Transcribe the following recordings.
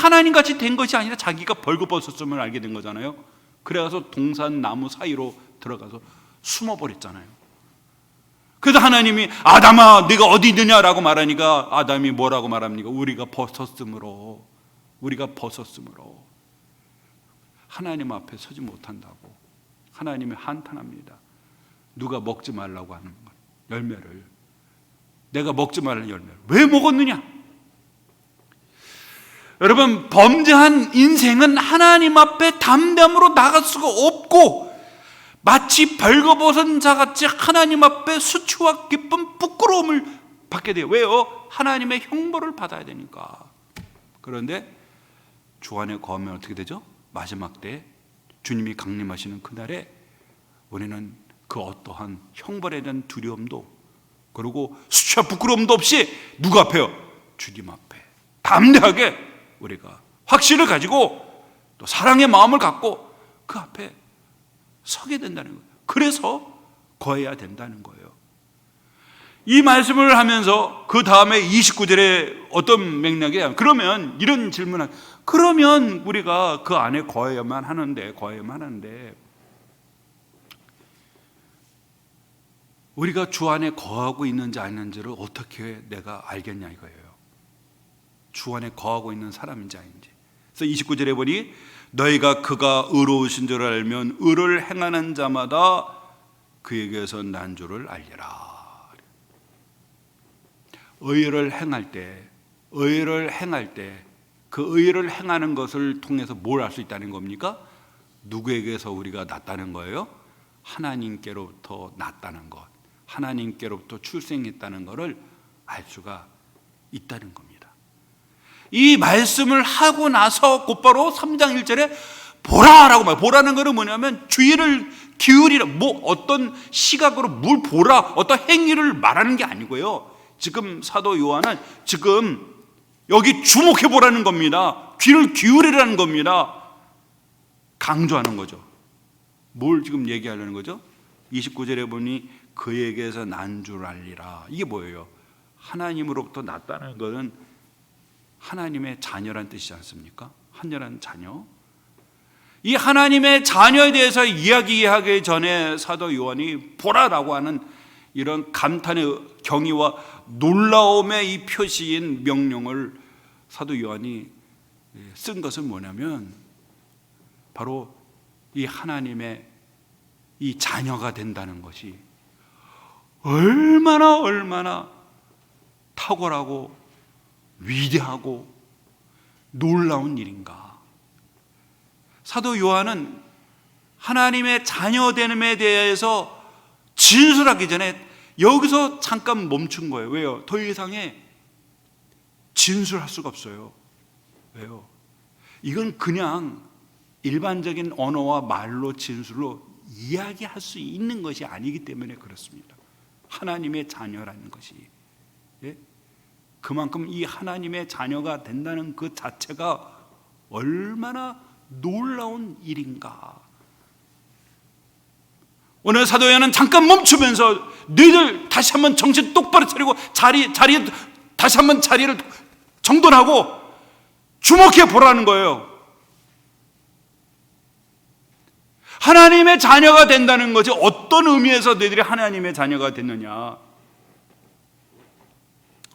하나님같이 된 것이 아니라 자기가 벌거벗었음을 알게 된 거잖아요. 그래서 동산 나무 사이로 들어가서 숨어버렸잖아요. 그래서 하나님이 아담아 네가 어디 있느냐라고 말하니까 아담이 뭐라고 말합니까? 우리가 벗었으므로 하나님 앞에 서지 못한다고 하나님이 한탄합니다. 누가 먹지 말라고 하는 것, 열매를, 내가 먹지 말라는 열매를 왜 먹었느냐? 여러분, 범죄한 인생은 하나님 앞에 담대함으로 나갈 수가 없고 마치 벌거벗은 자같이 하나님 앞에 수치와 기쁨, 부끄러움을 받게 돼요. 왜요? 하나님의 형벌을 받아야 되니까. 그런데 주 안에 거하면 어떻게 되죠? 마지막 때 주님이 강림하시는 그날에 우리는 그 어떠한 형벌에 대한 두려움도 그리고 수치와 부끄러움도 없이 누구 앞에요? 주님 앞에 담대하게 우리가 확신을 가지고 또 사랑의 마음을 갖고 그 앞에 서게 된다는 거예요. 그래서 거해야 된다는 거예요. 이 말씀을 하면서 그 다음에 29절에 어떤 맥락이야? 그러면 이런 질문을, 그러면 우리가 그 안에 거해야만 하는데 우리가 주 안에 거하고 있는지 아닌지를 어떻게 내가 알겠냐 이거예요. 주 안에 거하고 있는 사람인지 아닌지. 그래서 29절에 보니 너희가 그가 의로우신 줄 알면 의를 행하는 자마다 그에게서 난 줄을 알리라. 의를 행할 때 그 의를 행하는 것을 통해서 뭘 알 수 있다는 겁니까? 누구에게서 우리가 났다는 거예요? 하나님께로부터 났다는 것, 하나님께로부터 출생했다는 것을 알 수가 있다는 겁니다. 이 말씀을 하고 나서 곧바로 3장 1절에 보라라고 말해요. 보라는 것은 뭐냐면 주의를 기울이라, 뭐 어떤 시각으로 뭘 보라, 어떤 행위를 말하는 게 아니고요. 지금 사도 요한은 지금 여기 주목해 보라는 겁니다. 귀를 기울이라는 겁니다. 강조하는 거죠. 뭘 지금 얘기하려는 거죠? 29절에 보니 그에게서 난 줄 알리라. 이게 뭐예요? 하나님으로부터 났다는 것은 하나님의 자녀란 뜻이지 않습니까? 하나님의 자녀. 이 하나님의 자녀에 대해서 이야기하기 전에 사도 요한이 보라라고 하는 이런 감탄의 경의와 놀라움의 이 표시인 명령을 사도 요한이 쓴 것은 뭐냐면 바로 이 하나님의 이 자녀가 된다는 것이 얼마나 탁월하고 위대하고 놀라운 일인가. 사도 요한은 하나님의 자녀됨에 대해서 진술하기 전에 여기서 잠깐 멈춘 거예요. 왜요? 더 이상의 진술할 수가 없어요. 왜요? 이건 그냥 일반적인 언어와 말로 진술로 이야기할 수 있는 것이 아니기 때문에 그렇습니다. 하나님의 자녀라는 것이, 예? 그만큼 이 하나님의 자녀가 된다는 그 자체가 얼마나 놀라운 일인가. 오늘 사도 요한은 잠깐 멈추면서 너희들 다시 한번 정신 똑바로 차리고 자리에 다시 한번 자리를 정돈하고 주목해 보라는 거예요. 하나님의 자녀가 된다는 것이 어떤 의미에서 너희들이 하나님의 자녀가 됐느냐.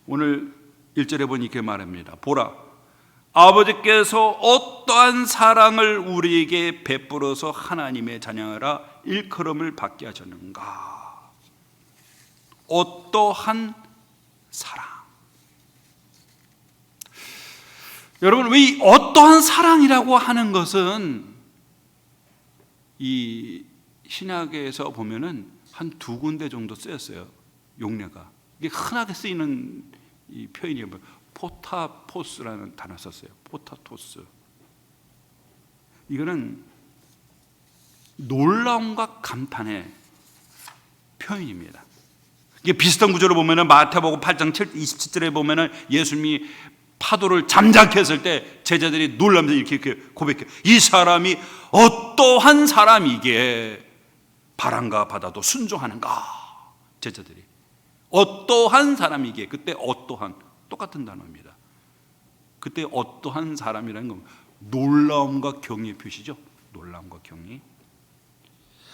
오늘 1절에 보니 이렇게 말합니다. 보라, 아버지께서 어떠한 사랑을 우리에게 베풀어서 하나님의 자녀라 일컬음을 받게 하셨는가. 어떠한 사랑. 여러분, 왜 어떠한 사랑이라고 하는 것은 이 신약에서 보면은 한 두 군데 정도 쓰였어요. 용례가. 이게 흔하게 쓰이는 이 표현이 포타포스라는 단어 썼어요. 포타토스. 이거는 놀라움과 감탄의 표현입니다. 이게 비슷한 구조로 보면은 마태복음 8장 27절에 보면은 예수님이 파도를 잠잠케 했을 때 제자들이 놀라면서 이렇게 고백해요. 이 사람이 어떠한 사람이기에 바람과 바다도 순종하는가. 제자들이 어떠한 사람이기에, 그때 어떠한 똑같은 단어입니다. 그때 어떠한 사람이라는 건 놀라움과 경의의 표시죠. 놀라움과 경의.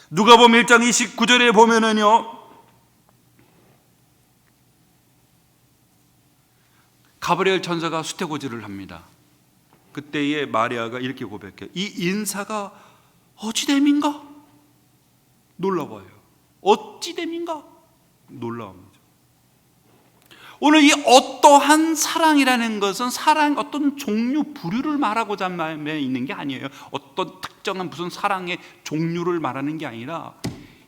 누가복음 1장 29절에 보면은요, 가브리엘 천사가 수태고지를 합니다. 그때에 마리아가 이렇게 고백해요. 이 인사가 어찌됨인가? 놀라워요. 어찌됨인가? 놀라움이죠. 오늘 이 어떠한 사랑이라는 것은 사랑 어떤 종류 부류를 말하고자 있는 게 아니에요. 어떤 특정한 무슨 사랑의 종류를 말하는 게 아니라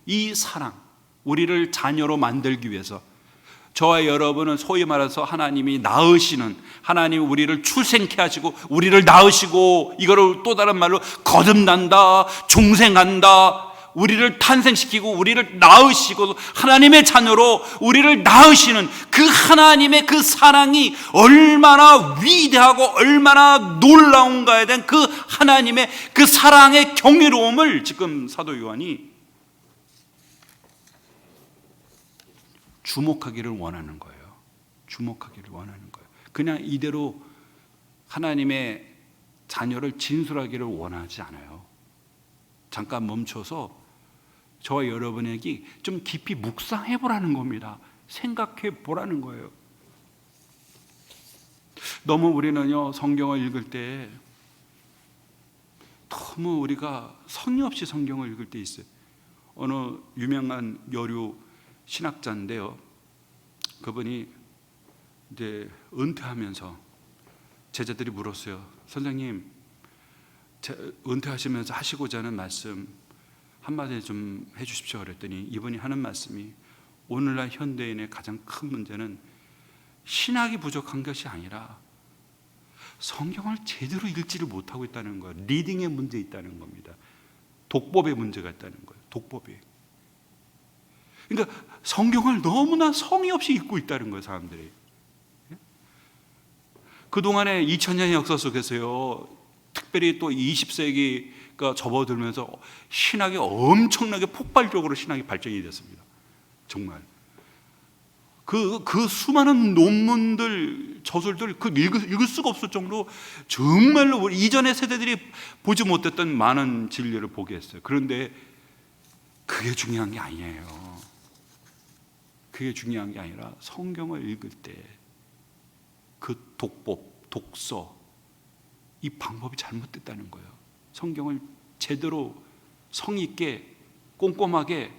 이 사랑, 우리를 자녀로 만들기 위해서 저와 여러분은 소위 말해서 하나님이 낳으시는, 하나님이 우리를 출생케 하시고 우리를 낳으시고, 이거를 또 다른 말로 거듭난다, 중생한다, 우리를 탄생시키고 우리를 낳으시고 하나님의 자녀로 우리를 낳으시는 그 하나님의 그 사랑이 얼마나 위대하고 얼마나 놀라운가에 대한 그 하나님의 그 사랑의 경이로움을 지금 사도 요한이 주목하기를 원하는 거예요. 주목하기를 원하는 거예요. 그냥 이대로 하나님의 자녀를 진술하기를 원하지 않아요. 잠깐 멈춰서 저와 여러분에게 좀 깊이 묵상해 보라는 겁니다. 생각해 보라는 거예요. 너무 우리는요, 성경을 읽을 때 너무 우리가 성의 없이 성경을 읽을 때 있어요. 어느 유명한 여류 신학자인데요, 그분이 이제 은퇴하면서 제자들이 물었어요. 선생님, 은퇴하시면서 하시고자 하는 말씀 한마디 좀 해주십시오. 그랬더니 이분이 하는 말씀이, 오늘날 현대인의 가장 큰 문제는 신학이 부족한 것이 아니라 성경을 제대로 읽지를 못하고 있다는 거예요. 리딩의 문제 있다는 겁니다. 독법의 문제가 있다는 거예요. 독법이. 그러니까 성경을 너무나 성의 없이 읽고 있다는 거예요, 사람들이. 그동안에 2000년의 역사 속에서요, 특별히 또 20세기가 접어들면서 신학이 엄청나게 폭발적으로 신학이 발전이 됐습니다. 정말 그 수많은 논문들, 저술들 읽을 수가 없을 정도로 정말로 우리 이전의 세대들이 보지 못했던 많은 진리를 보게 했어요. 그런데 그게 중요한 게 아니에요. 그게 중요한 게 아니라 성경을 읽을 때 그 독법, 독서, 이 방법이 잘못됐다는 거예요. 성경을 제대로 성의 있게 꼼꼼하게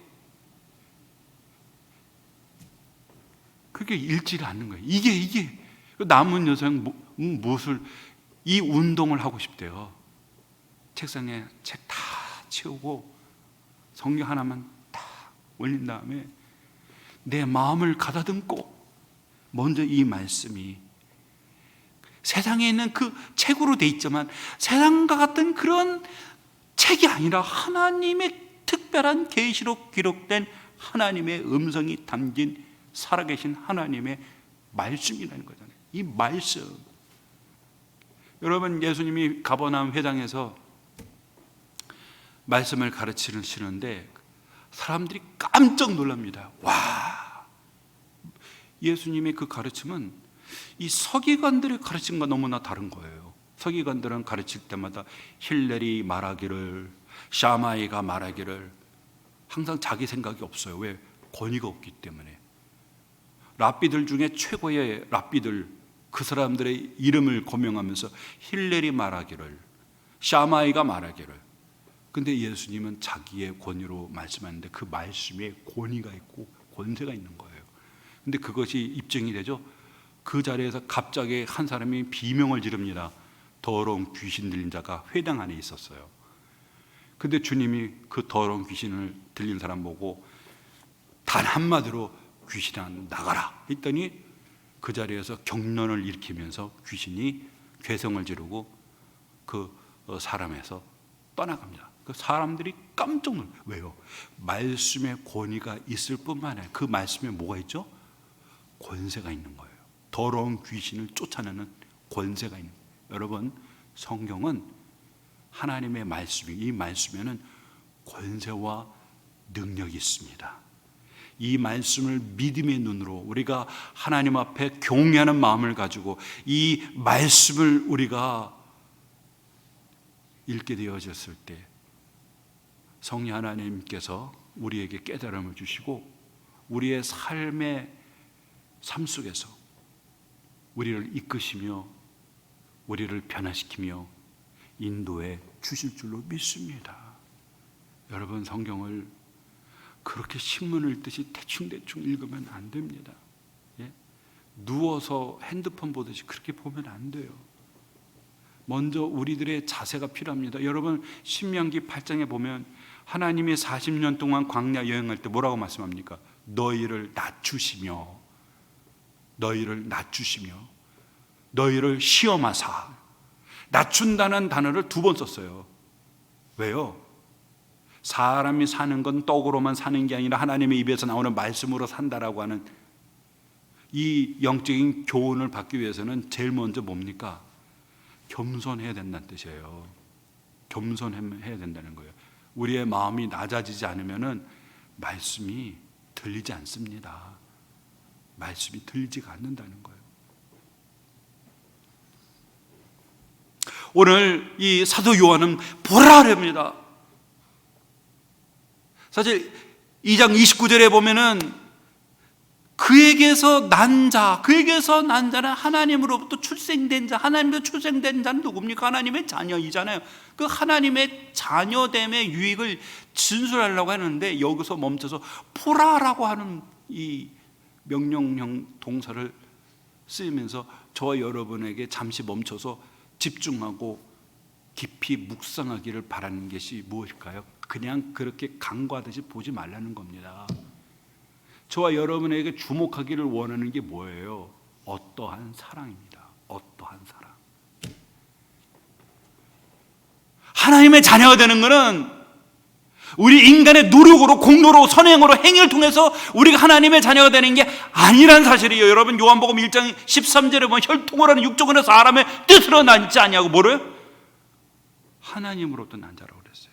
그게 읽지를 않는 거예요. 이게 남은 여성 무엇을 이 운동을 하고 싶대요. 책상에 책 다 치우고 성경 하나만 딱 올린 다음에 내 마음을 가다듬고 먼저 이 말씀이 세상에 있는 그 책으로 돼 있지만 세상과 같은 그런 책이 아니라 하나님의 특별한 계시로 기록된 하나님의 음성이 담긴 살아계신 하나님의 말씀이라는 거잖아요. 이 말씀. 여러분, 예수님이 가버나움 회당에서 말씀을 가르치시는데 사람들이 깜짝 놀랍니다. 와, 예수님의 그 가르침은 이 서기관들의 가르침과 너무나 다른 거예요. 서기관들은 가르칠 때마다 힐렐이 말하기를, 샤마이가 말하기를 항상 자기 생각이 없어요. 왜? 권위가 없기 때문에. 랍비들 중에 최고의 랍비들, 그 사람들의 이름을 고명하면서 힐렐이 말하기를, 샤마이가 말하기를. 근데 예수님은 자기의 권위로 말씀하는데 그 말씀에 권위가 있고 권세가 있는 거예요. 근데 그것이 입증이 되죠. 그 자리에서 갑자기 한 사람이 비명을 지릅니다. 더러운 귀신 들린 자가 회당 안에 있었어요. 근데 주님이 그 더러운 귀신을 들린 사람 보고 단 한마디로 귀신아 나가라 했더니 그 자리에서 경련을 일으키면서 귀신이 괴성을 지르고 그 사람에서 떠나갑니다. 그 사람들이 깜짝 놀라요. 왜요? 말씀의 권위가 있을 뿐만 아니라 그 말씀에 뭐가 있죠? 권세가 있는 거예요. 더러운 귀신을 쫓아내는 권세가 있는 거예요. 여러분, 성경은 하나님의 말씀이, 이 말씀에는 권세와 능력이 있습니다. 이 말씀을 믿음의 눈으로 우리가 하나님 앞에 경외하는 마음을 가지고 이 말씀을 우리가 읽게 되어졌을 때 성령 하나님께서 우리에게 깨달음을 주시고 우리의 삶 속에서 우리를 이끄시며 우리를 변화시키며 인도해 주실 줄로 믿습니다. 여러분, 성경을 그렇게 신문을 읽듯이 대충대충 읽으면 안 됩니다. 예? 누워서 핸드폰 보듯이 그렇게 보면 안 돼요. 먼저 우리들의 자세가 필요합니다. 여러분, 신명기 8장에 보면 하나님이 40년 동안 광야 여행할 때 뭐라고 말씀합니까? 너희를 낮추시며 너희를 시험하사. 낮춘다는 단어를 2번 썼어요. 왜요? 사람이 사는 건 떡으로만 사는 게 아니라 하나님의 입에서 나오는 말씀으로 산다라고 하는 이 영적인 교훈을 받기 위해서는 제일 먼저 뭡니까? 겸손해야 된다는 뜻이에요. 겸손해야 된다는 거예요. 우리의 마음이 낮아지지 않으면 말씀이 들리지 않습니다. 말씀이 들리지가 않는다는 거예요. 오늘 이 사도 요한은 보라 합니다. 사실 2장 29절에 보면은 그에게서 난 자는 하나님으로부터 출생된 자, 하나님으로 출생된 자는 누굽니까? 하나님의 자녀이잖아요. 그 하나님의 자녀됨의 유익을 진술하려고 하는데 여기서 멈춰서 보라라고 하는 이 명령형 동사를 쓰면서 저와 여러분에게 잠시 멈춰서 집중하고 깊이 묵상하기를 바라는 것이 무엇일까요? 그냥 그렇게 간과하듯이 보지 말라는 겁니다. 저와 여러분에게 주목하기를 원하는 게 뭐예요? 어떠한 사랑입니다. 어떠한 사랑. 하나님의 자녀가 되는 것은 우리 인간의 노력으로, 공로로, 선행으로, 행위를 통해서 우리가 하나님의 자녀가 되는 게 아니란 사실이에요. 여러분, 요한복음 1장 13절에 보면 혈통을 하는 육종은 사람의 뜻으로 난지 아니하고 뭐래요? 하나님으로부터 난 자라고 그랬어요.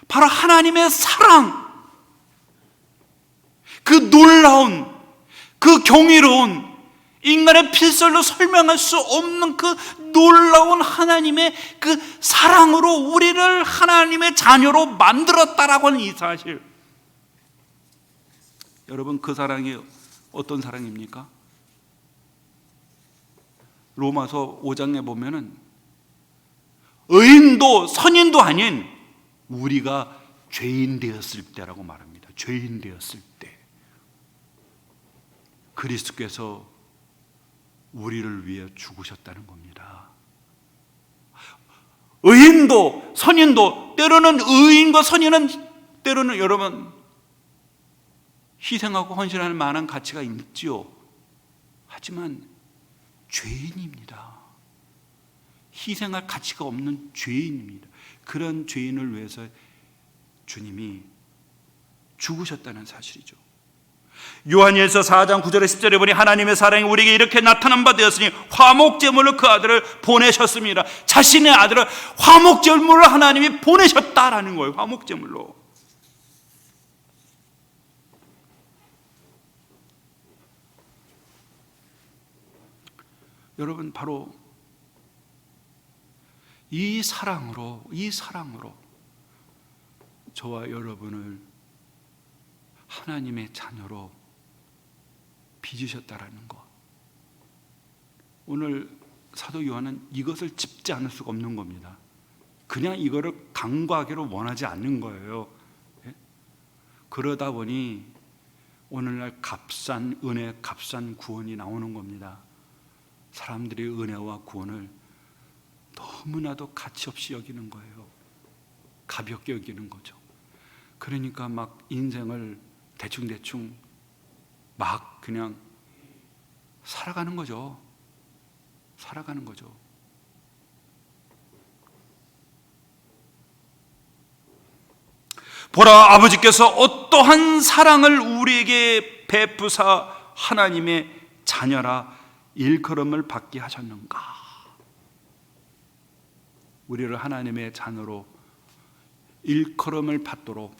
바로 하나님의 사랑, 그 놀라운, 그 경이로운, 인간의 필설로 설명할 수 없는 그 놀라운 하나님의 그 사랑으로 우리를 하나님의 자녀로 만들었다라고 하는 이 사실. 여러분, 그 사랑이 어떤 사랑입니까? 로마서 5장에 보면은 의인도 선인도 아닌 우리가 죄인 되었을 때라고 말합니다. 죄인 되었을 때 그리스도께서 우리를 위해 죽으셨다는 겁니다. 의인도 선인도, 때로는 의인과 선인은 때로는 여러분 희생하고 헌신하는 만한 가치가 있지요. 하지만 죄인입니다. 희생할 가치가 없는 죄인입니다. 그런 죄인을 위해서 주님이 죽으셨다는 사실이죠. 요한일서 4장 9절에 10절에 보니 하나님의 사랑이 우리에게 이렇게 나타난 바 되었으니 화목제물로 그 아들을 보내셨습니다. 자신의 아들을 화목제물로 하나님이 보내셨다라는 거예요. 화목제물로. 여러분, 바로 이 사랑으로 저와 여러분을 하나님의 자녀로 빚으셨다라는 것. 오늘 사도 요한은 이것을 짚지 않을 수가 없는 겁니다. 그냥 이거를 간과하기를 원하지 않는 거예요. 그러다 보니 오늘날 값싼 은혜, 값싼 구원이 나오는 겁니다. 사람들이 은혜와 구원을 너무나도 가치 없이 여기는 거예요. 가볍게 여기는 거죠. 그러니까 막 인생을 대충대충 막 그냥 살아가는 거죠. 보라, 아버지께서 어떠한 사랑을 우리에게 베푸사 하나님의 자녀라 일컬음을 받게 하셨는가. 우리를 하나님의 자녀로 일컬음을 받도록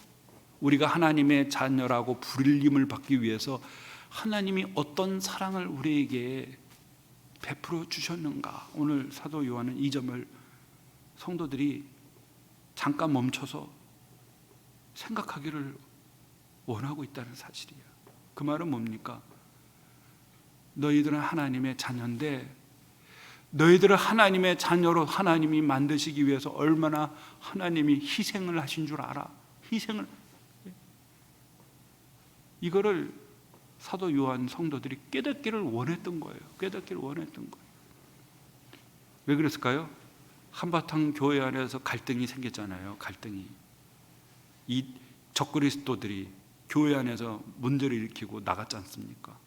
우리가 하나님의 자녀라고 불림을 받기 위해서 하나님이 어떤 사랑을 우리에게 베풀어 주셨는가, 오늘 사도 요한은 이 점을 성도들이 잠깐 멈춰서 생각하기를 원하고 있다는 사실이야. 그 말은 뭡니까? 너희들은 하나님의 자녀인데, 너희들을 하나님의 자녀로 하나님이 만드시기 위해서 얼마나 하나님이 희생을 하신 줄 알아? 희생을, 이거를 사도 요한 성도들이 깨닫기를 원했던 거예요. 깨닫기를 원했던 거예요. 왜 그랬을까요? 한바탕 교회 안에서 갈등이 생겼잖아요. 갈등이. 이 적그리스도들이 교회 안에서 문제를 일으키고 나갔지 않습니까?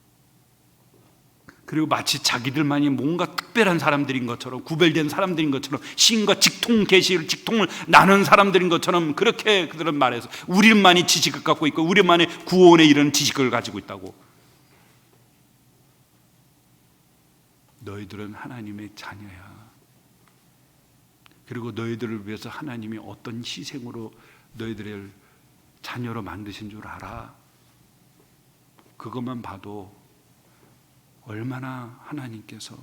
그리고 마치 자기들만이 뭔가 특별한 사람들인 것처럼, 구별된 사람들인 것처럼, 신과 직통을 나눈 사람들인 것처럼 그렇게 그들은 말해서 우리만이 지식을 갖고 있고 우리만의 구원에 이르는 지식을 가지고 있다고. 너희들은 하나님의 자녀야. 그리고 너희들을 위해서 하나님이 어떤 희생으로 너희들을 자녀로 만드신 줄 알아? 그것만 봐도 얼마나 하나님께서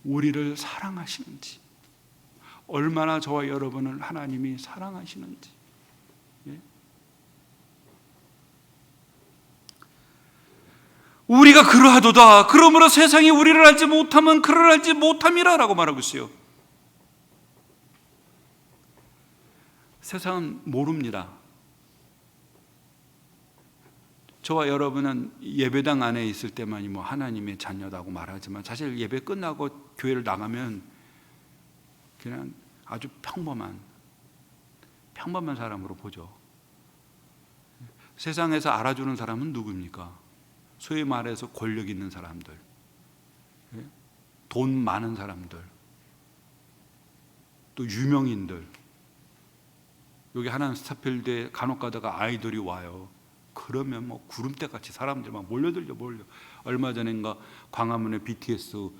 우리를 사랑하시는지, 얼마나 저와 여러분을 하나님이 사랑하시는지. 예? 우리가 그러하도다. 그러므로 세상이 우리를 알지 못하면 그를 알지 못함이라 라고 말하고 있어요. 세상은 모릅니다. 저와 여러분은 예배당 안에 있을 때만이 뭐 하나님의 자녀라고 말하지만 사실 예배 끝나고 교회를 나가면 그냥 아주 평범한 사람으로 보죠. 세상에서 알아주는 사람은 누구입니까? 소위 말해서 권력 있는 사람들, 돈 많은 사람들, 또 유명인들. 여기 하나는 스타필드에 간혹 가다가 아이돌이 와요. 그러면 뭐 구름대같이 사람들 막 몰려. 얼마 전인가 광화문에 BTS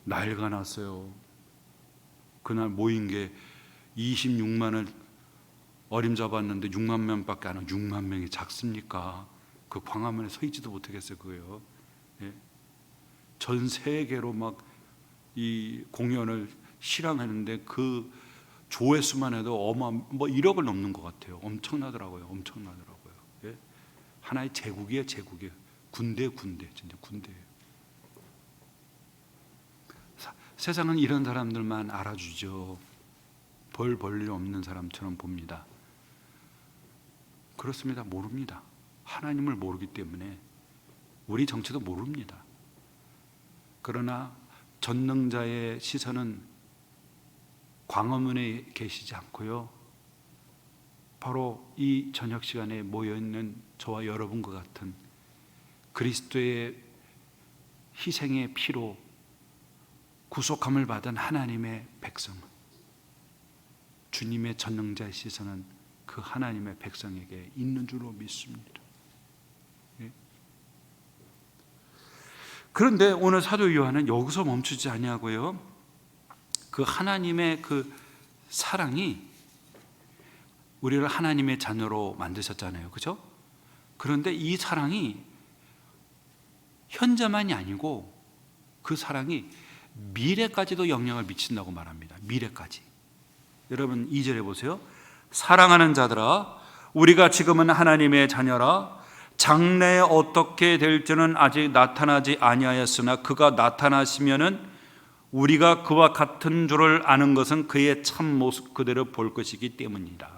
난리가 났어요. 그날 모인 게 26만을 어림잡았는데 6만 명밖에 안 하고, 6만 명이 작습니까? 그 광화문에 서 있지도 못하겠어요. 그거요. 예? 전 세계로 막 이 공연을 실황하는데 그 조회수만 해도 뭐 1억을 넘는 것 같아요. 엄청나더라고요. 예? 하나의 제국이에요. 군대, 진짜 군대예요. 세상은 이런 사람들만 알아주죠. 벌 일 없는 사람처럼 봅니다. 그렇습니다. 모릅니다. 하나님을 모르기 때문에 우리 정체도 모릅니다. 그러나 전능자의 시선은 광화문에 계시지 않고요, 바로 이 저녁 시간에 모여있는 저와 여러분과 같은 그리스도의 희생의 피로 구속함을 받은 하나님의 백성, 주님의 전능자의 시선은 그 하나님의 백성에게 있는 줄로 믿습니다. 예? 그런데 오늘 사도 요한은 여기서 멈추지 아니하고요, 그 하나님의 그 사랑이 우리를 하나님의 자녀로 만드셨잖아요. 그렇죠? 그런데 이 사랑이 현재만이 아니고 그 사랑이 미래까지도 영향을 미친다고 말합니다. 미래까지. 여러분 2절에 보세요. 사랑하는 자들아, 우리가 지금은 하나님의 자녀라. 장래에 어떻게 될지는 아직 나타나지 아니하였으나 그가 나타나시면은 우리가 그와 같은 줄을 아는 것은 그의 참 모습 그대로 볼 것이기 때문이다.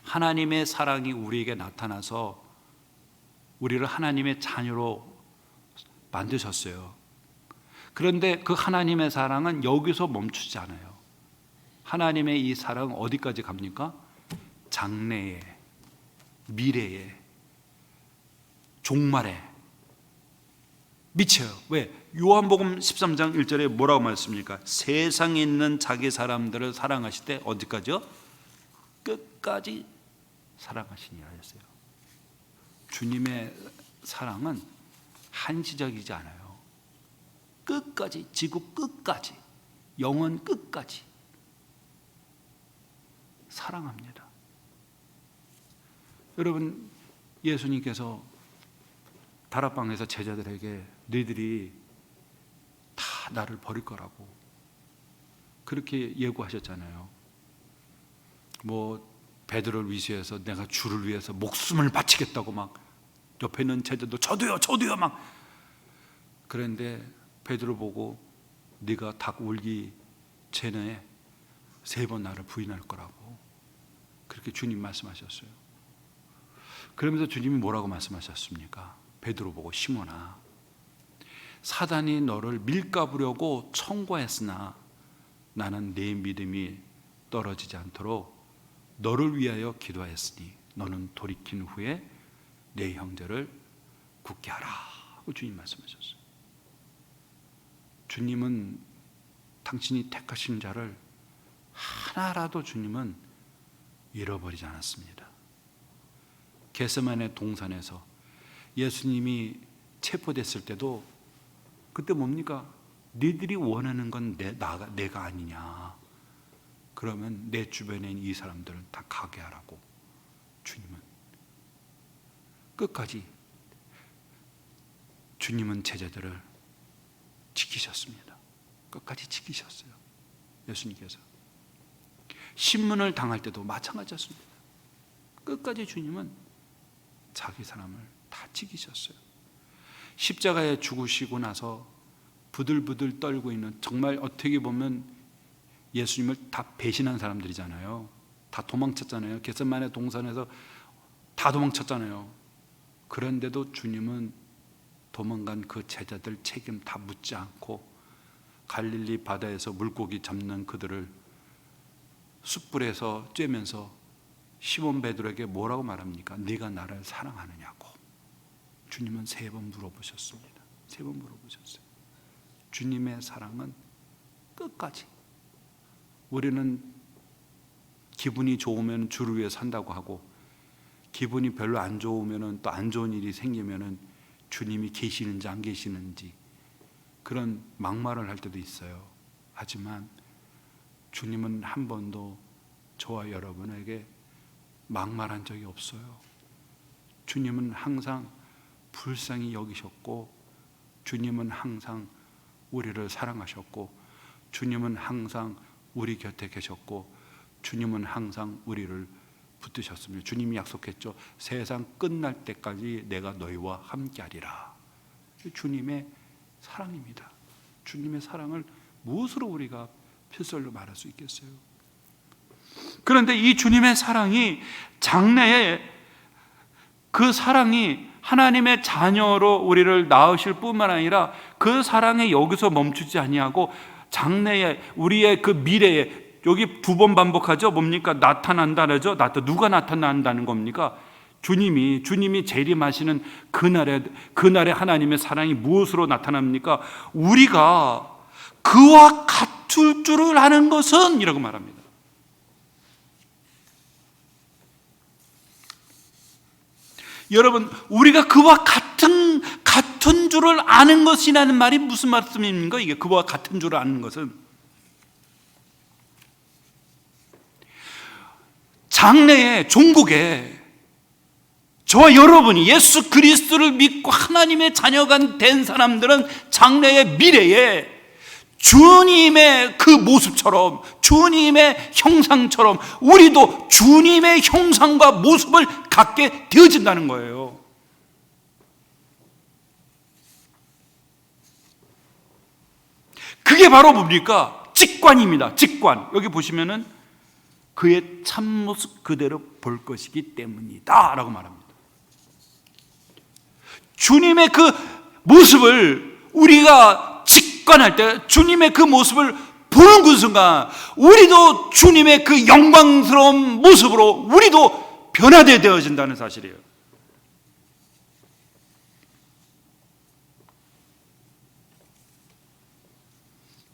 하나님의 사랑이 우리에게 나타나서 우리를 하나님의 자녀로 만드셨어요. 그런데 그 하나님의 사랑은 여기서 멈추지 않아요. 하나님의 이 사랑은 어디까지 갑니까? 장래에, 미래에, 종말에 미쳐요. 왜? 요한복음 13장 1절에 뭐라고 말했습니까? 세상에 있는 자기 사람들을 사랑하실 때 어디까지요? 끝까지 사랑하시니라 했어요. 주님의 사랑은 한시적이지 않아요. 끝까지, 지구 끝까지, 영원 끝까지. 사랑합니다. 여러분, 예수님께서 다락방에서 제자들에게 너희들이 다 나를 버릴 거라고 그렇게 예고하셨잖아요. 뭐 베드로를 위시해서 내가 주를 위해서 목숨을 바치겠다고 막 옆에 있는 제자도 저도요 막. 그런데 베드로 보고 네가 닭 울기 전에 3번 나를 부인할 거라고 그렇게 주님 말씀하셨어요. 그러면서 주님이 뭐라고 말씀하셨습니까? 베드로 보고 시몬아, 사단이 너를 밀가부려고 청구했으나 나는 네 믿음이 떨어지지 않도록 너를 위하여 기도하였으니 너는 돌이킨 후에 내 형제를 굳게 하라 고 주님 말씀하셨어요. 주님은 당신이 택하신 자를 하나라도 주님은 잃어버리지 않았습니다. 겟세마네 동산에서 예수님이 체포됐을 때도 그때 뭡니까? 너희들이 원하는 건 내가 아니냐. 그러면 내 주변에 있는 이 사람들을 다 가게 하라고 주님은 끝까지 주님은 제자들을 지키셨습니다. 끝까지 지키셨어요. 예수님께서 신문을 당할 때도 마찬가지였습니다. 끝까지 주님은 자기 사람을 다 지키셨어요. 십자가에 죽으시고 나서 부들부들 떨고 있는, 정말 어떻게 보면 예수님을 다 배신한 사람들이잖아요. 다 도망쳤잖아요. 겟세마네 동산에서 다 도망쳤잖아요. 그런데도 주님은 도망간 그 제자들 책임 다 묻지 않고 갈릴리 바다에서 물고기 잡는 그들을 숯불에서 쬐면서 시몬 베드로에게 뭐라고 말합니까? 네가 나를 사랑하느냐고 주님은 3번 물어보셨습니다. 3번 물어보셨어요. 주님의 사랑은 끝까지. 우리는 기분이 좋으면 주를 위해 산다고 하고 기분이 별로 안 좋으면 또 안 좋은 일이 생기면 주님이 계시는지 안 계시는지 그런 막말을 할 때도 있어요. 하지만 주님은 한 번도 저와 여러분에게 막말한 적이 없어요. 주님은 항상 불쌍히 여기셨고 주님은 항상 우리를 사랑하셨고 주님은 항상 우리 곁에 계셨고 주님은 항상 우리를 붙드셨습니다. 주님이 약속했죠. 세상 끝날 때까지 내가 너희와 함께하리라. 주님의 사랑입니다. 주님의 사랑을 무엇으로 우리가 필설로 말할 수 있겠어요? 그런데 이 주님의 사랑이 장래에 그 사랑이 하나님의 자녀로 우리를 낳으실 뿐만 아니라 그 사랑이 여기서 멈추지 아니하고 장래에 우리의 그 미래에 여기 2번 반복하죠. 뭡니까? 나타난다죠. 누가 나타난다는 겁니까? 주님이 재림하시는 그날에 하나님의 사랑이 무엇으로 나타납니까? 우리가 그와 같을 줄을 아는 것은 이라고 말합니다. 여러분, 우리가 그와 같은 줄을 아는 것이라는 말이 무슨 말씀입니까? 이게 그와 같은 줄을 아는 것은 장래에 종국에 저와 여러분이 예수 그리스도를 믿고 하나님의 자녀가 된 사람들은 장래의 미래에 주님의 그 모습처럼 주님의 형상처럼 우리도 주님의 형상과 모습을 갖게 되어진다는 거예요. 그게 바로 뭡니까? 직관입니다. 직관. 여기 보시면은 그의 참모습 그대로 볼 것이기 때문이다 라고 말합니다. 주님의 그 모습을 우리가 직관할 때 주님의 그 모습을 보는 그 순간 우리도 주님의 그 영광스러운 모습으로 우리도 변화되어진다는 사실이에요.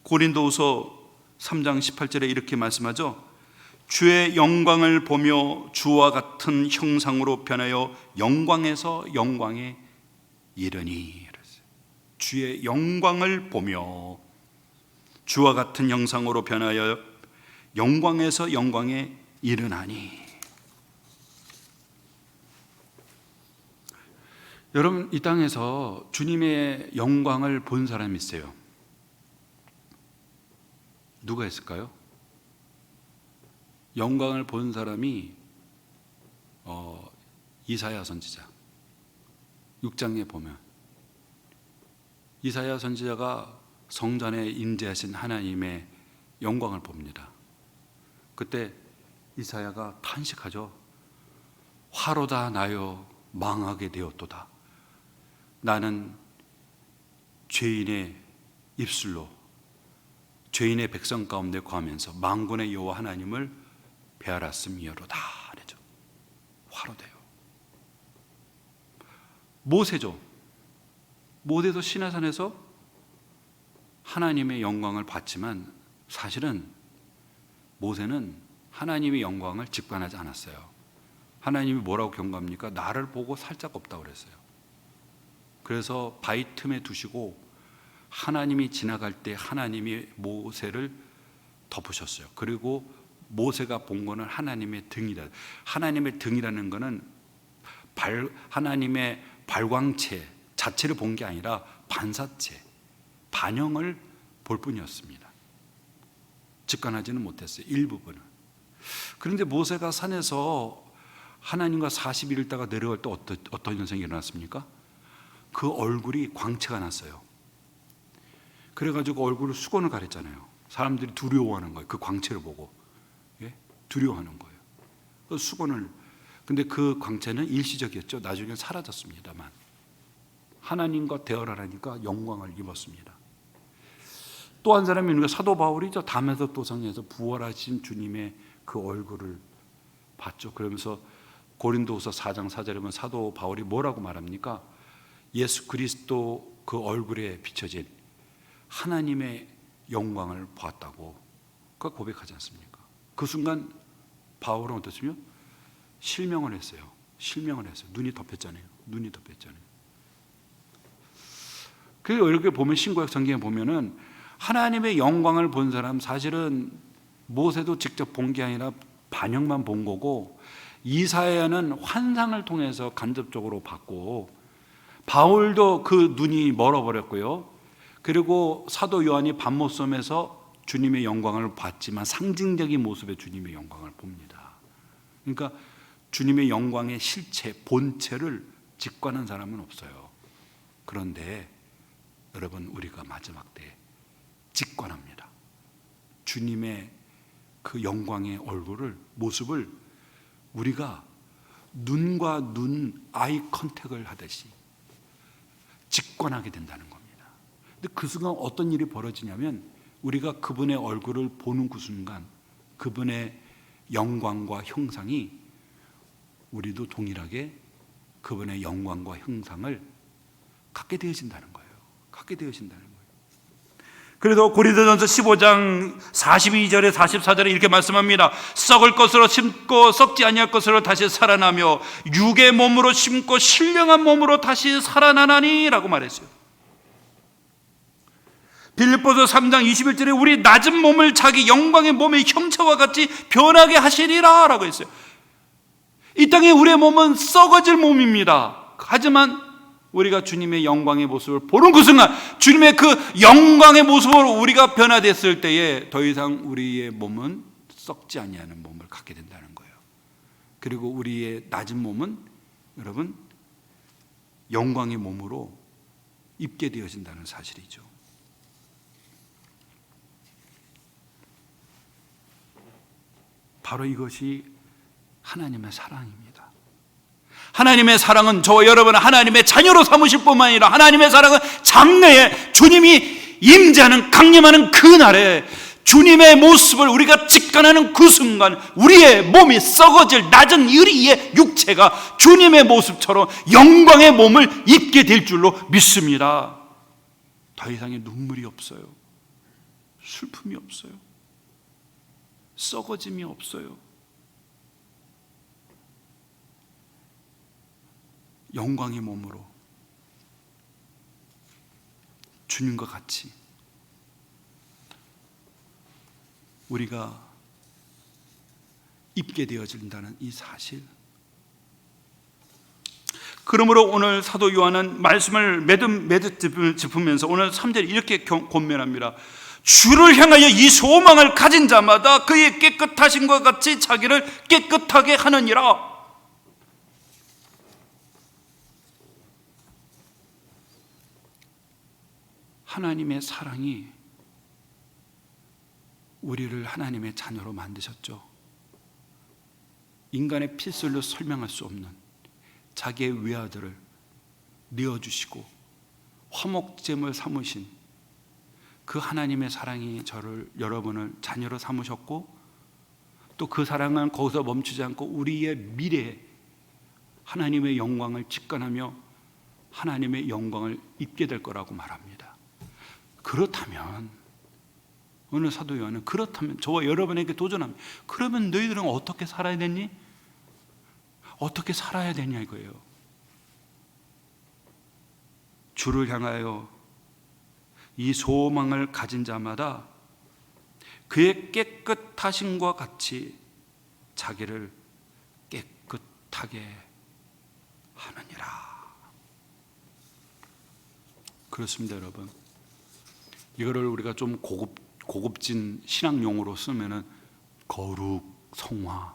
고린도후서 3장 18절에 이렇게 말씀하죠. 주의 영광을 보며 주와 같은 형상으로 변하여 영광에서 영광에 이르니. 주의 영광을 보며 주와 같은 형상으로 변하여 영광에서 영광에 일어나니. 여러분, 이 땅에서 주님의 영광을 본 사람이 있어요. 누가 있을까요? 영광을 본 사람이 이사야 선지자 6장에 보면 이사야 선지자가 성전에 임재하신 하나님의 영광을 봅니다. 그때 이사야가 탄식하죠. 화로다 나여 망하게 되었도다. 나는 죄인의 입술로 죄인의 백성 가운데 거하면서 만군의 여호와 하나님을 배알았음이로다. 그러죠. 화로돼요. 모세죠. 모세도 시내산에서 하나님의 영광을 봤지만 사실은 모세는 하나님의 영광을 직관하지 않았어요. 하나님이 뭐라고 경고합니까? 나를 보고 살짝 없다고 그랬어요. 그래서 바위 틈에 두시고 하나님이 지나갈 때 하나님이 모세를 덮으셨어요. 그리고 모세가 본 거는 하나님의 등이다. 하나님의 등이라는 거는 하나님의 발광체 자체를 본 게 아니라 반사체, 반영을 볼 뿐이었습니다. 직관하지는 못했어요. 일부분은. 그런데 모세가 산에서 하나님과 40일 있다가 내려갈 때 어떤 현상이 일어났습니까? 그 얼굴이 광채가 났어요. 그래가지고 얼굴을 수건을 가렸잖아요. 사람들이 두려워하는 거예요. 그 광채를 보고. 예? 두려워하는 거예요. 그 수건을. 근데 그 광채는 일시적이었죠. 나중에 사라졌습니다만 하나님과 대화를 하니까 영광을 입었습니다. 또 한 사람이 있는 게 사도 바울이죠. 담에서 도성에서 부활하신 주님의 그 얼굴을 봤죠. 그러면서 고린도후서 4장 4절에 보면 사도 바울이 뭐라고 말합니까? 예수 그리스도 그 얼굴에 비춰진 하나님의 영광을 보았다고 그 고백하지 않습니까? 그 순간 바울은 어떻습니까? 실명을 했어요. 실명을 했어요. 눈이 덮였잖아요. 눈이 덮였잖아요. 그리고 이렇게 보면 신구약 성경에 보면은 하나님의 영광을 본 사람 사실은 모세도 직접 본 게 아니라 반영만 본 거고 이사야는 환상을 통해서 간접적으로 봤고 바울도 그 눈이 멀어버렸고요. 그리고 사도 요한이 밤모섬에서 주님의 영광을 봤지만 상징적인 모습의 주님의 영광을 봅니다. 그러니까 주님의 영광의 실체, 본체를 직관한 사람은 없어요. 그런데 여러분 우리가 마지막 때 직관합니다. 주님의 그 영광의 얼굴을, 모습을 우리가 눈과 눈 아이 컨택을 하듯이 직관하게 된다는 겁니다. 근데 그 순간 어떤 일이 벌어지냐면 우리가 그분의 얼굴을 보는 그 순간 그분의 영광과 형상이 우리도 동일하게 그분의 영광과 형상을 갖게 되어진다는 거예요. 갖게 되어진다는 거예요. 그래서 고린도전서 15장 42절에 44절에 이렇게 말씀합니다. 썩을 것으로 심고 썩지 아니할 것으로 다시 살아나며 육의 몸으로 심고 신령한 몸으로 다시 살아나나니 라고 말했어요. 빌립보서 3장 21절에 우리 낮은 몸을 자기 영광의 몸의 형체와 같이 변하게 하시리라 라고 했어요. 이 땅에 우리의 몸은 썩어질 몸입니다. 하지만 우리가 주님의 영광의 모습을 보는 그 순간 주님의 그 영광의 모습으로 우리가 변화됐을 때에 더 이상 우리의 몸은 썩지 아니하는 몸을 갖게 된다는 거예요. 그리고 우리의 낮은 몸은 여러분 영광의 몸으로 입게 되어진다는 사실이죠. 바로 이것이 하나님의 사랑입니다. 하나님의 사랑은 저와 여러분을 하나님의 자녀로 삼으실 뿐만 아니라 하나님의 사랑은 장래에 주님이 임재하는 강림하는 그날에 주님의 모습을 우리가 직관하는 그 순간 우리의 몸이 썩어질 낮은 우리의 육체가 주님의 모습처럼 영광의 몸을 입게 될 줄로 믿습니다. 더 이상의 눈물이 없어요. 슬픔이 없어요. 썩어짐이 없어요. 영광의 몸으로 주님과 같이 우리가 입게 되어진다는 이 사실. 그러므로 오늘 사도 요한은 말씀을 매듭 짚으면서 오늘 3절에 이렇게 권면합니다. 주를 향하여 이 소망을 가진 자마다 그의 깨끗하심과 같이 자기를 깨끗하게 하느니라. 하나님의 사랑이 우리를 하나님의 자녀로 만드셨죠. 인간의 필설로 설명할 수 없는 자기의 외아들을 내어주시고 화목제물 삼으신 그 하나님의 사랑이 여러분을 자녀로 삼으셨고, 또 그 사랑은 거기서 멈추지 않고 우리의 미래에 하나님의 영광을 직관하며 하나님의 영광을 입게 될 거라고 말합니다. 그렇다면 오늘 사도 요한은 그렇다면 저와 여러분에게 도전합니다. 그러면 너희들은 어떻게 살아야 되니? 어떻게 살아야 되냐 이거예요. 주를 향하여 이 소망을 가진 자마다 그의 깨끗하심과 같이 자기를 깨끗하게 하느니라. 그렇습니다, 여러분. 이거를 우리가 좀 고급진 신학 용어로 쓰면은 거룩, 성화.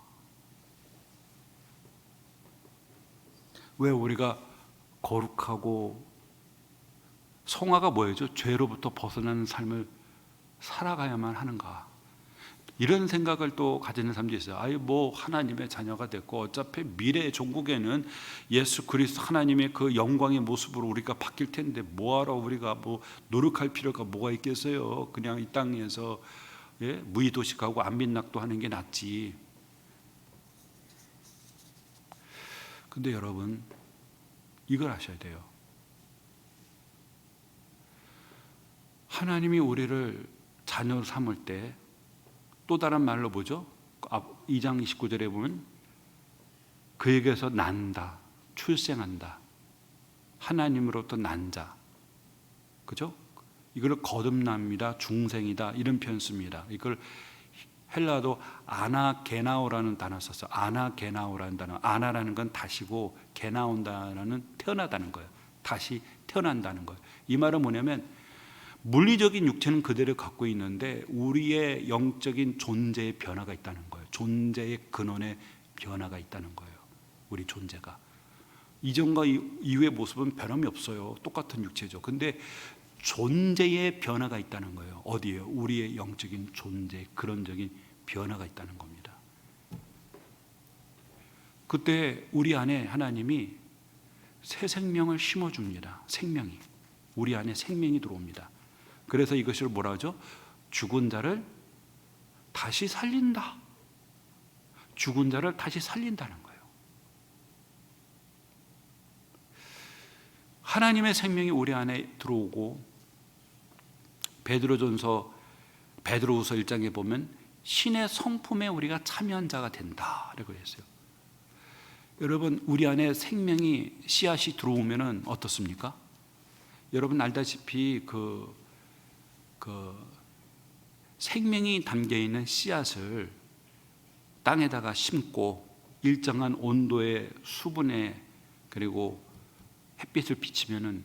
왜 우리가 거룩하고 성화가 뭐예요? 죄로부터 벗어나는 삶을 살아가야만 하는가? 이런 생각을 또 가지는 사람들이 있어요. 아유, 뭐 하나님의 자녀가 됐고 어차피 미래의 종국에는 예수 그리스도 하나님의 그 영광의 모습으로 우리가 바뀔 텐데 뭐하러 우리가 뭐 노력할 필요가 뭐가 있겠어요? 그냥 이 땅에서 무의도식하고 안민낙도 하는 게 낫지. 근데 여러분, 이걸 아셔야 돼요. 하나님이 우리를 자녀로 삼을 때 또 다른 말로 보죠. 2장 29절에 보면 그에게서 난다, 출생한다, 하나님으로부터 난 자, 그죠? 이걸 거듭납니다, 중생이다 이런 표현 씁니다. 이걸 헬라도 아나게나오라는 단어 썼어요. 아나게나오라는 단어. 아나라는 건 다시고 게나온다는 태어나다는 거예요. 다시 태어난다는 거예요. 이 말은 뭐냐면 물리적인 육체는 그대로 갖고 있는데 우리의 영적인 존재의 변화가 있다는 거예요. 존재의 근원의 변화가 있다는 거예요. 우리 존재가 이전과 이후의 모습은 변함이 없어요. 똑같은 육체죠. 근데 존재의 변화가 있다는 거예요. 어디에요? 우리의 영적인 존재, 근원적인 변화가 있다는 겁니다. 그때 우리 안에 하나님이 새 생명을 심어줍니다. 생명이 우리 안에 생명이 들어옵니다. 그래서 이것을 뭐라 하죠? 죽은 자를 다시 살린다. 죽은 자를 다시 살린다는 거예요. 하나님의 생명이 우리 안에 들어오고 베드로후서 1장에 보면 신의 성품에 우리가 참여한 자가 된다라고 했어요. 여러분, 우리 안에 생명이 씨앗이 들어오면은 어떻습니까? 여러분 알다시피 그 생명이 담겨 있는 씨앗을 땅에다가 심고 일정한 온도의 수분에 그리고 햇빛을 비치면은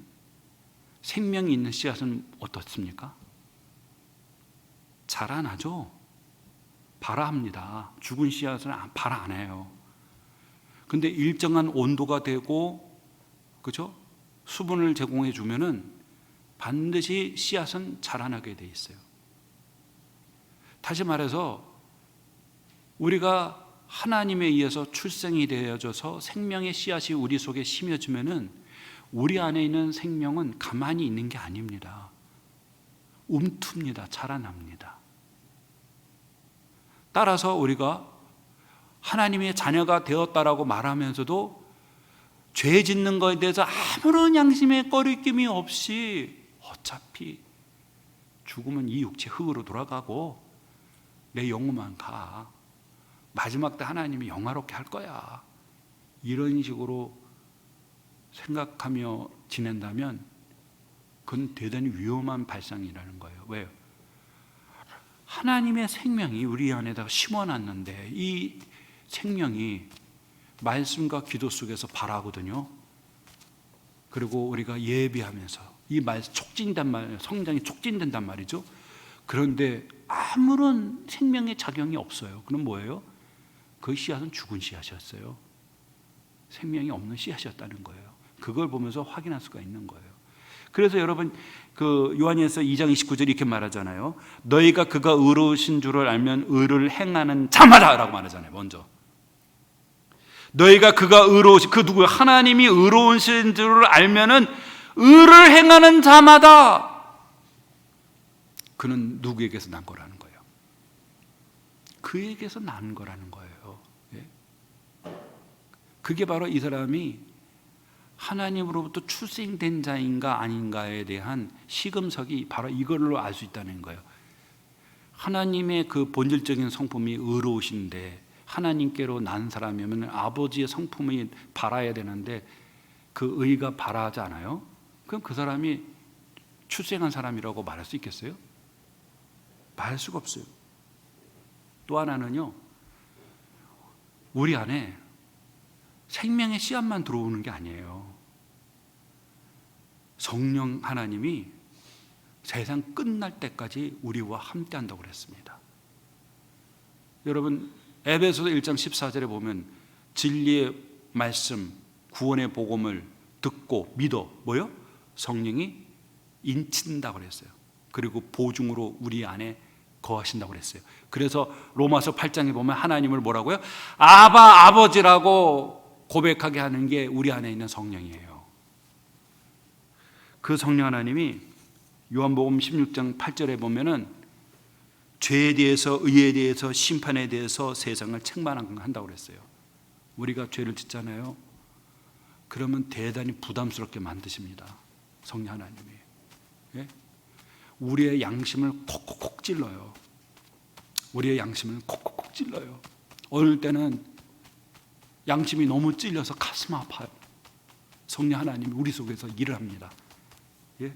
생명이 있는 씨앗은 어떻습니까? 자라나죠. 발아합니다. 죽은 씨앗은 발아 안 해요. 근데 일정한 온도가 되고, 그죠? 수분을 제공해 주면은 반드시 씨앗은 자라나게 돼 있어요. 다시 말해서 우리가 하나님에 의해서 출생이 되어져서 생명의 씨앗이 우리 속에 심어지면은 우리 안에 있는 생명은 가만히 있는 게 아닙니다. 움툽니다. 자라납니다. 따라서 우리가 하나님의 자녀가 되었다라고 말하면서도 죄 짓는 것에 대해서 아무런 양심의 꺼리낌이 없이 어차피 죽으면 이 육체 흙으로 돌아가고 내 영혼만 가. 마지막 때 하나님이 영화롭게 할 거야. 이런 식으로 생각하며 지낸다면 그건 대단히 위험한 발상이라는 거예요. 왜요? 하나님의 생명이 우리 안에다가 심어놨는데 이 생명이 말씀과 기도 속에서 발하거든요. 그리고 우리가 예비하면서 이 말씀 촉진단 말이에요. 성장이 촉진된단 말이죠. 그런데 아무런 생명의 작용이 없어요. 그럼 뭐예요? 그 씨앗은 죽은 씨앗이었어요. 생명이 없는 씨앗이었다는 거예요. 그걸 보면서 확인할 수가 있는 거예요. 그래서 여러분 그 요한일서 2장 29절 이렇게 말하잖아요. 너희가 그가 의로우신 줄을 알면 의를 행하는 자마다 라고 말하잖아요. 먼저 너희가 그가 의로우신 그 누구예요? 하나님이 의로우신 줄을 알면은 의를 행하는 자마다 그는 누구에게서 난 거라는 거예요? 그에게서 난 거라는 거예요. 예? 그게 바로 이 사람이 하나님으로부터 출생된 자인가 아닌가에 대한 시금석이 바로 이걸로 알 수 있다는 거예요. 하나님의 그 본질적인 성품이 의로우신데 하나님께로 난 사람이면 아버지의 성품이 발하야 되는데 그 의가 발하지 않아요? 그럼 그 사람이 출생한 사람이라고 말할 수 있겠어요? 말할 수가 없어요. 또 하나는요, 우리 안에 생명의 씨앗만 들어오는 게 아니에요. 성령 하나님이 세상 끝날 때까지 우리와 함께 한다고 그랬습니다. 여러분 에베소서 1장 14절에 보면 진리의 말씀, 구원의 복음을 듣고 믿어 뭐요? 성령이 인친다고 그랬어요. 그리고 보증으로 우리 안에 거하신다고 그랬어요. 그래서 로마서 8장에 보면 하나님을 뭐라고요? 아바 아버지라고 고백하게 하는 게 우리 안에 있는 성령이에요. 그 성령 하나님이 요한복음 16장 8절에 보면은 죄에 대해서, 의에 대해서, 심판에 대해서 세상을 책망한다고 그랬어요. 우리가 죄를 짓잖아요. 그러면 대단히 부담스럽게 만드십니다. 성령 하나님이. 예? 우리의 양심을 콕콕콕 찔러요. 우리의 양심을 콕콕콕 찔러요. 어느 때는 양심이 너무 찔려서 가슴 아파요. 성령 하나님이 우리 속에서 일을 합니다. 예?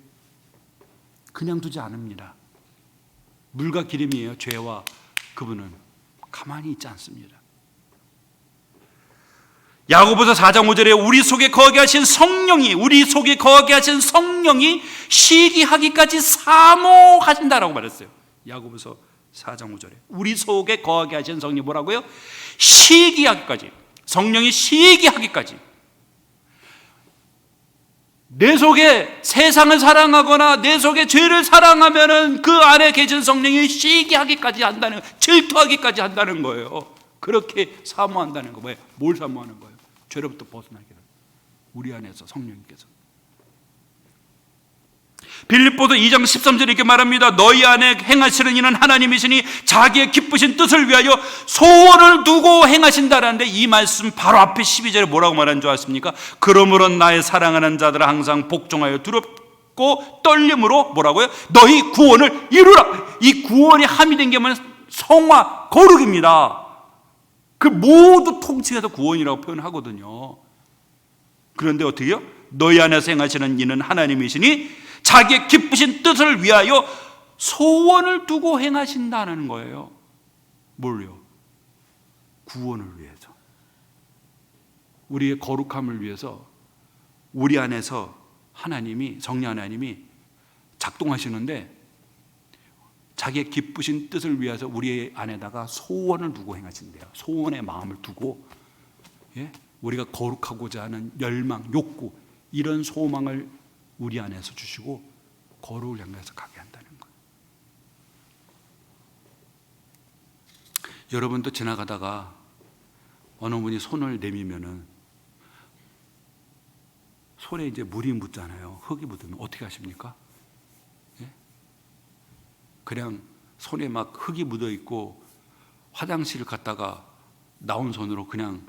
그냥 두지 않습니다. 물과 기름이에요. 죄와 그분은 가만히 있지 않습니다. 야고보서 4장 5절에 우리 속에 거하게 하신 성령이 시기하기까지 사모하신다라고 말했어요. 야고보서 4장 5절에 우리 속에 거하게 하신 성령이 뭐라고요? 시기하기까지. 성령이 시기하기까지. 내 속에 세상을 사랑하거나 내 속에 죄를 사랑하면은 그 안에 계신 성령이 시기하기까지 한다는, 질투하기까지 한다는 거예요. 그렇게 사모한다는 거. 뭐예요? 뭘 사모하는 거예요? 죄로부터 벗어나기를. 우리 안에서 성령님께서. 빌립보서 2장 13절에 이렇게 말합니다. 너희 안에 행하시는 이는 하나님이시니 자기의 기쁘신 뜻을 위하여 소원을 두고 행하신다라는데 이 말씀 바로 앞에 12절에 뭐라고 말하는 줄 아십니까? 그러므로 나의 사랑하는 자들아 항상 복종하여 두렵고 떨림으로 뭐라고요? 너희 구원을 이루라. 이 구원이 함유된 게 뭐냐면 성화, 거룩입니다. 그 모두 통칭해서 구원이라고 표현하거든요. 그런데 어떻게 해요? 너희 안에서 행하시는 이는 하나님이시니 자기의 기쁘신 뜻을 위하여 소원을 두고 행하신다는 거예요. 뭘요? 구원을 위해서. 우리의 거룩함을 위해서 우리 안에서 하나님이, 성령 하나님이 작동하시는데 자기의 기쁘신 뜻을 위해서 우리 안에다가 소원을 두고 행하신대요. 소원의 마음을 두고, 예? 우리가 거룩하고자 하는 열망, 욕구, 이런 소망을 우리 안에서 주시고 거룩을 향해서 가게 한다는 거예요. 여러분도 지나가다가 어느 분이 손을 내미면은 손에 이제 물이 묻잖아요. 흙이 묻으면 어떻게 하십니까? 예? 그냥 손에 막 흙이 묻어 있고 화장실을 갔다가 나온 손으로 그냥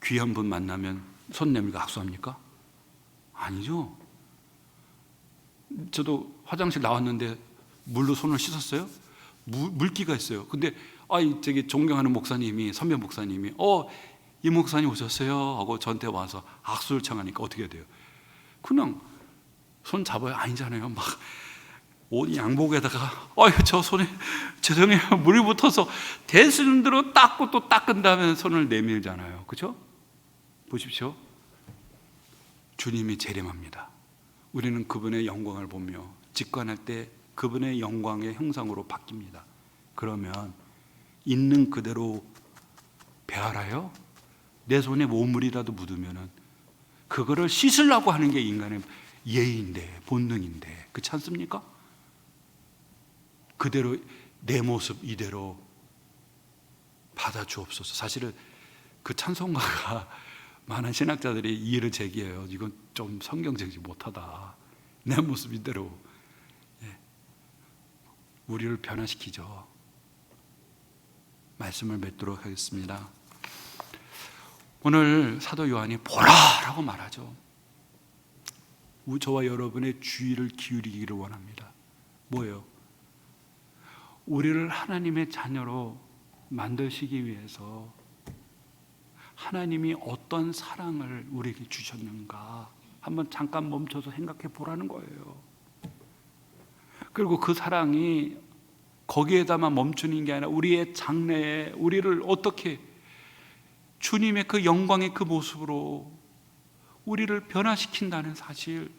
귀한 분 만나면 손 내밀고 악수합니까? 아니죠. 저도 화장실 나왔는데 물로 손을 씻었어요. 물기가 있어요. 근데 저기 존경하는 목사님이, 선배 목사님이 이 목사님 오셨어요 하고 저한테 와서 악수를 청하니까 어떻게 해야 돼요? 그냥 손 잡아요? 아니잖아요. 막 옷 양복에다가 저 손에 죄송해요 물이 붙어서 되시는 대로 닦고 또 닦은 다음에 손을 내밀잖아요. 그렇죠? 보십시오. 주님이 재림합니다. 우리는 그분의 영광을 보며 직관할 때 그분의 영광의 형상으로 바뀝니다. 그러면 있는 그대로 배알아요? 내 손에 모물이라도 묻으면은 그거를 씻으려고 하는 게 인간의 예의인데, 본능인데, 그렇지 않습니까? 그대로 내 모습 이대로 받아 주옵소서. 사실은 그 찬송가가 많은 신학자들이 이의를 제기해요. 이건 좀 성경적이지 못하다. 내 모습 이대로 우리를 변화시키죠. 말씀을 맺도록 하겠습니다. 오늘 사도 요한이 보라라고 말하죠. 저와 여러분의 주의를 기울이기를 원합니다. 뭐예요? 우리를 하나님의 자녀로 만드시기 위해서 하나님이 어떤 사랑을 우리에게 주셨는가 한번 잠깐 멈춰서 생각해 보라는 거예요. 그리고 그 사랑이 거기에다만 멈추는 게 아니라 우리의 장래에 우리를 어떻게 주님의 그 영광의 그 모습으로 우리를 변화시킨다는 사실.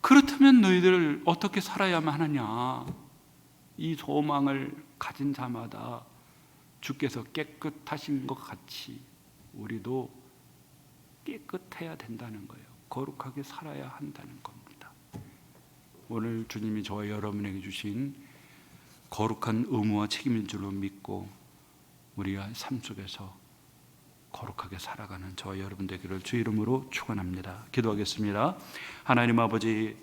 그렇다면 너희들 어떻게 살아야만 하냐? 이 소망을 가진 자마다 주께서 깨끗하신 것 같이 우리도 깨끗해야 된다는 거예요. 거룩하게 살아야 한다는 겁니다. 오늘 주님이 저와 여러분에게 주신 거룩한 의무와 책임인 줄로 믿고 우리가 삶 속에서 거룩하게 살아가는 저와 여러분 되기를 주 이름으로 축원합니다. 기도하겠습니다. 하나님 아버지,